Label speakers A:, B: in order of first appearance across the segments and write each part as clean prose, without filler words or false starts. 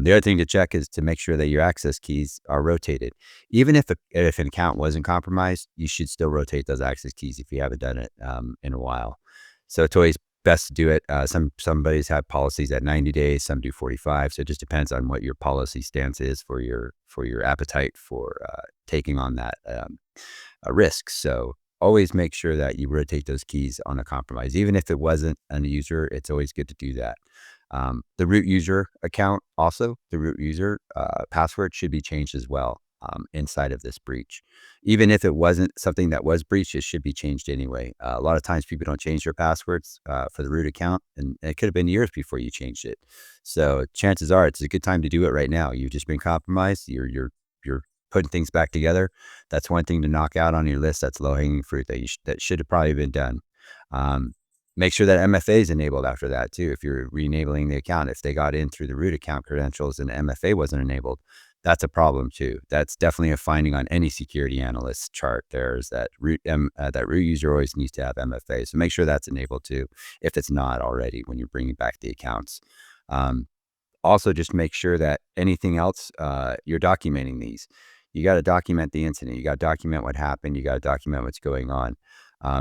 A: The other thing to check is to make sure that your access keys are rotated. Even if an account wasn't compromised, you should still rotate those access keys if you haven't done it in a while. So it's always best to do it. Somebody's have policies at 90 days, some do 45. So it just depends on what your policy stance is for your appetite for taking on that a risk. So always make sure that you rotate those keys on a compromise. Even if it wasn't a user, it's always good to do that. The root user account, also the root user password should be changed as well inside of this breach. Even if it wasn't something that was breached, it should be changed anyway. A lot of times people don't change their passwords for the root account, and it could have been years before you changed it. So chances are it's a good time to do it right now. You've just been compromised. You're putting things back together. That's one thing to knock out on your list. That's low hanging fruit that should have probably been done. Um, Make sure that MFA is enabled after that too. If you're re-enabling the account, if they got in through the root account credentials and MFA wasn't enabled, that's a problem too. That's definitely a finding on any security analyst chart. There's that that root user always needs to have MFA. So make sure that's enabled too, if it's not already when you're bringing back the accounts. Also, just make sure that anything else, you're documenting these. You got to document the incident. You got to document what happened. You got to document what's going on.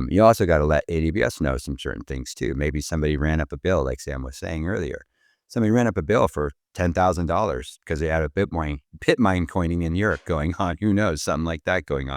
A: You also got to let AWS know some certain things too. Maybe somebody ran up a bill, like Sam was saying earlier. Somebody ran up a bill for $10,000 because they had a Bitcoin coining in Europe going on. Who knows? Something like that going on.